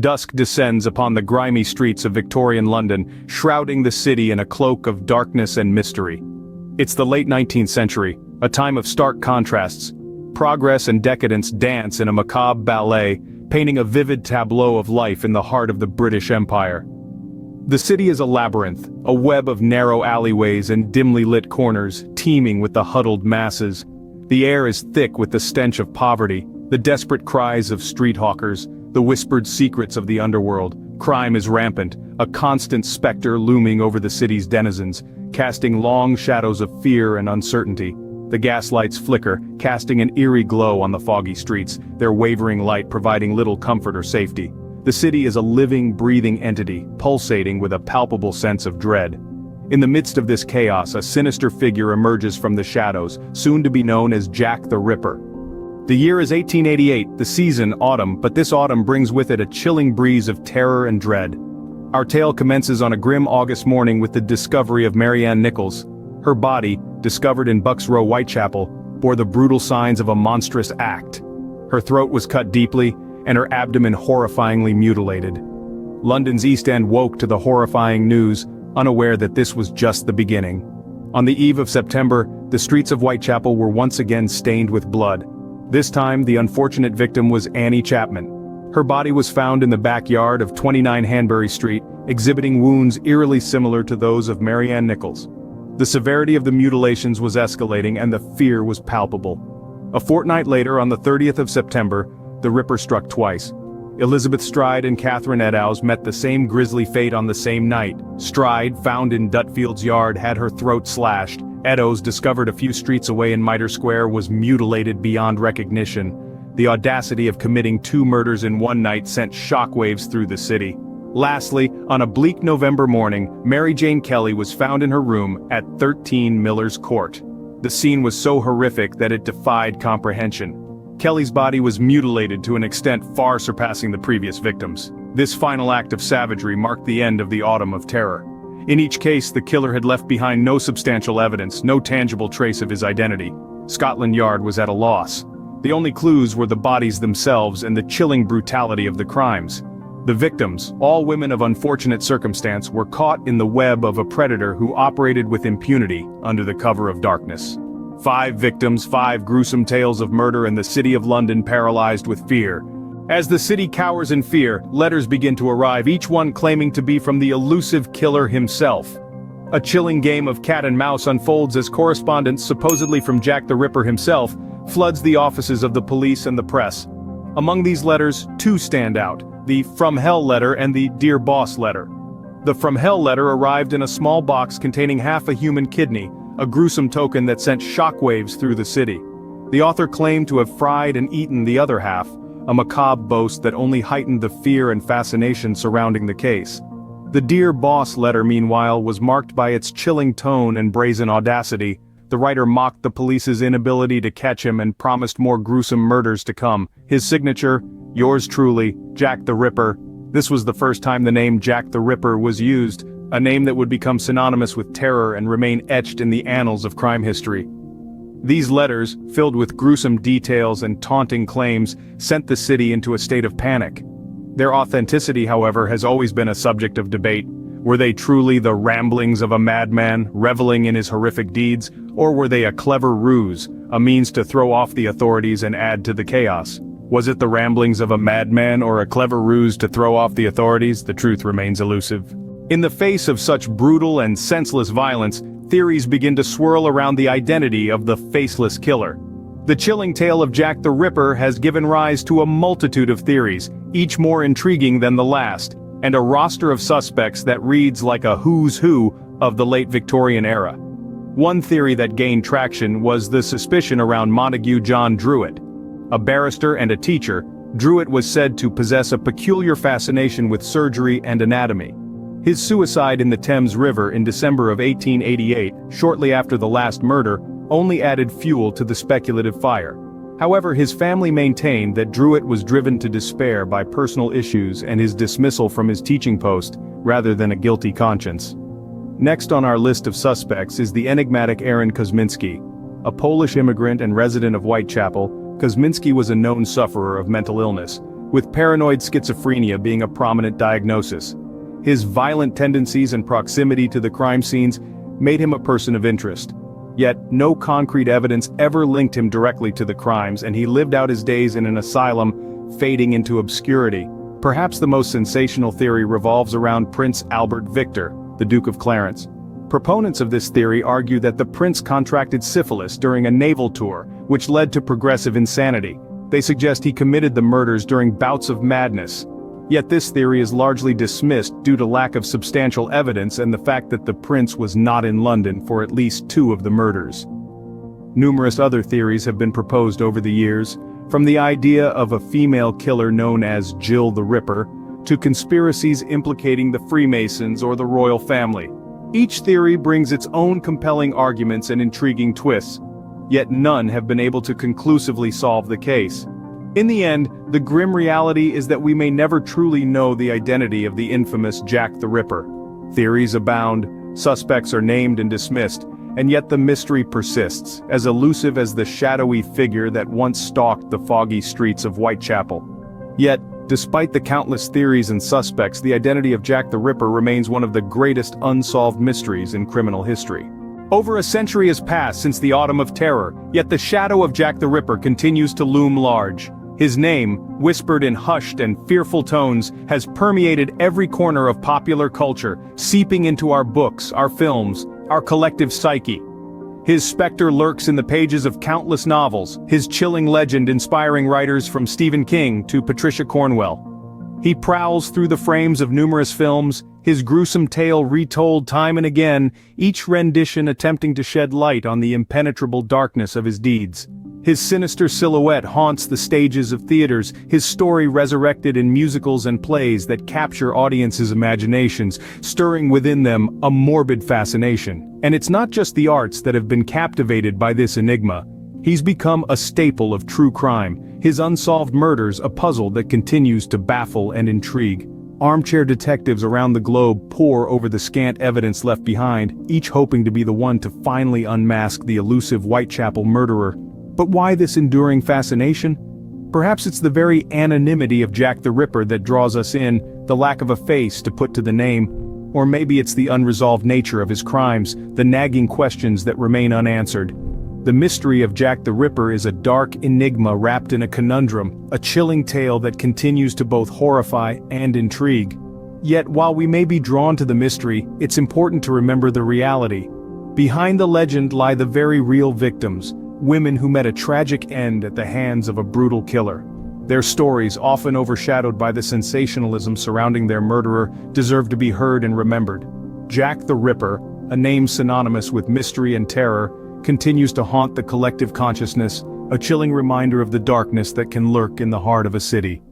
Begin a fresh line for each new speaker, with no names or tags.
Dusk descends upon the grimy streets of Victorian London, shrouding the city in a cloak of darkness and mystery. It's the late 19th century, a time of stark contrasts. Progress and decadence dance in a macabre ballet, painting a vivid tableau of life in the heart of the British Empire. The city is a labyrinth, a web of narrow alleyways and dimly lit corners, teeming with the huddled masses. The air is thick with the stench of poverty, the desperate cries of street hawkers, the whispered secrets of the underworld. Crime is rampant, a constant specter looming over the city's denizens, casting long shadows of fear and uncertainty. The gaslights flicker, casting an eerie glow on the foggy streets, their wavering light providing little comfort or safety. The city is a living, breathing entity, pulsating with a palpable sense of dread. In the midst of this chaos, a sinister figure emerges from the shadows, soon to be known as Jack the Ripper. The year is 1888, the season autumn, but this autumn brings with it a chilling breeze of terror and dread. Our tale commences on a grim August morning with the discovery of Marianne Nichols. Her body, discovered in Bucks Row, Whitechapel, bore the brutal signs of a monstrous act. Her throat was cut deeply, and her abdomen horrifyingly mutilated. London's East End woke to the horrifying news, unaware that this was just the beginning. On the eve of September, the streets of Whitechapel were once again stained with blood. This time, the unfortunate victim was Annie Chapman. Her body was found in the backyard of 29 Hanbury Street, exhibiting wounds eerily similar to those of Marianne Nichols. The severity of the mutilations was escalating and the fear was palpable. A fortnight later, on the 30th of September, the Ripper struck twice. Elizabeth Stride and Catherine Eddowes met the same grisly fate on the same night. Stride, found in Dutfield's yard, had her throat slashed. Eddowes, discovered a few streets away in Mitre Square, was mutilated beyond recognition. The audacity of committing two murders in one night sent shockwaves through the city. Lastly, on a bleak November morning, Mary Jane Kelly was found in her room at 13 Miller's Court. The scene was so horrific that it defied comprehension. Kelly's body was mutilated to an extent far surpassing the previous victims. This final act of savagery marked the end of the Autumn of Terror. In each case, the killer had left behind no substantial evidence, no tangible trace of his identity. Scotland Yard was at a loss. The only clues were the bodies themselves and the chilling brutality of the crimes. The victims, all women of unfortunate circumstance, were caught in the web of a predator who operated with impunity under the cover of darkness. 5 victims, 5 gruesome tales of murder, and the city of London paralyzed with fear. As the city cowers in fear, letters begin to arrive, each one claiming to be from the elusive killer himself. A chilling game of cat and mouse unfolds as correspondence, supposedly from Jack the Ripper himself, floods the offices of the police and the press. Among these letters, 2 stand out: the From Hell letter and the Dear Boss letter. The From Hell letter arrived in a small box containing half a human kidney, a gruesome token that sent shockwaves through the city. The author claimed to have fried and eaten the other half, a macabre boast that only heightened the fear and fascination surrounding the case. The Dear Boss letter, meanwhile, was marked by its chilling tone and brazen audacity. The writer mocked the police's inability to catch him and promised more gruesome murders to come. His signature, "Yours truly, Jack the Ripper." This was the first time the name Jack the Ripper was used, a name that would become synonymous with terror and remain etched in the annals of crime history. These letters, filled with gruesome details and taunting claims, sent the city into a state of panic. Their authenticity, however, has always been a subject of debate. Were they truly the ramblings of a madman, reveling in his horrific deeds, or were they a clever ruse, a means to throw off the authorities and add to the chaos? Was it the ramblings of a madman or a clever ruse to throw off the authorities? The truth remains elusive. In the face of such brutal and senseless violence, theories begin to swirl around the identity of the faceless killer. The chilling tale of Jack the Ripper has given rise to a multitude of theories, each more intriguing than the last, and a roster of suspects that reads like a who's who of the late Victorian era. One theory that gained traction was the suspicion around Montague John Druitt. A barrister and a teacher, Druitt was said to possess a peculiar fascination with surgery and anatomy. His suicide in the Thames River in December of 1888, shortly after the last murder, only added fuel to the speculative fire. However, his family maintained that Druitt was driven to despair by personal issues and his dismissal from his teaching post, rather than a guilty conscience. Next on our list of suspects is the enigmatic Aaron Kosminski. A Polish immigrant and resident of Whitechapel, Kosminski was a known sufferer of mental illness. with paranoid schizophrenia being a prominent diagnosis. His violent tendencies and proximity to the crime scenes made him a person of interest. Yet, no concrete evidence ever linked him directly to the crimes, and he lived out his days in an asylum, fading into obscurity. Perhaps the most sensational theory revolves around Prince Albert Victor, the Duke of Clarence. Proponents of this theory argue that the prince contracted syphilis during a naval tour, which led to progressive insanity. They suggest he committed the murders during bouts of madness. Yet this theory is largely dismissed due to lack of substantial evidence and the fact that the prince was not in London for at least 2 of the murders. Numerous other theories have been proposed over the years, from the idea of a female killer known as Jill the Ripper, to conspiracies implicating the Freemasons or the royal family. Each theory brings its own compelling arguments and intriguing twists, yet none have been able to conclusively solve the case. In the end, the grim reality is that we may never truly know the identity of the infamous Jack the Ripper. Theories abound, suspects are named and dismissed, and yet the mystery persists, as elusive as the shadowy figure that once stalked the foggy streets of Whitechapel. Yet, despite the countless theories and suspects, the identity of Jack the Ripper remains one of the greatest unsolved mysteries in criminal history. Over a century has passed since the Autumn of Terror, yet the shadow of Jack the Ripper continues to loom large. His name, whispered in hushed and fearful tones, has permeated every corner of popular culture, seeping into our books, our films, our collective psyche. His specter lurks in the pages of countless novels, his chilling legend inspiring writers from Stephen King to Patricia Cornwell. He prowls through the frames of numerous films, his gruesome tale retold time and again, each rendition attempting to shed light on the impenetrable darkness of his deeds. His sinister silhouette haunts the stages of theaters, his story resurrected in musicals and plays that capture audiences' imaginations, stirring within them a morbid fascination. And it's not just the arts that have been captivated by this enigma. He's become a staple of true crime, his unsolved murders a puzzle that continues to baffle and intrigue. Armchair detectives around the globe pore over the scant evidence left behind, each hoping to be the one to finally unmask the elusive Whitechapel murderer. But why this enduring fascination? Perhaps it's the very anonymity of Jack the Ripper that draws us in, the lack of a face to put to the name. Or maybe it's the unresolved nature of his crimes, the nagging questions that remain unanswered. The mystery of Jack the Ripper is a dark enigma wrapped in a conundrum, a chilling tale that continues to both horrify and intrigue. Yet while we may be drawn to the mystery, it's important to remember the reality. Behind the legend lie the very real victims, women who met a tragic end at the hands of a brutal killer. Their stories, often overshadowed by the sensationalism surrounding their murderer, deserve to be heard and remembered. Jack the Ripper, a name synonymous with mystery and terror, continues to haunt the collective consciousness, a chilling reminder of the darkness that can lurk in the heart of a city.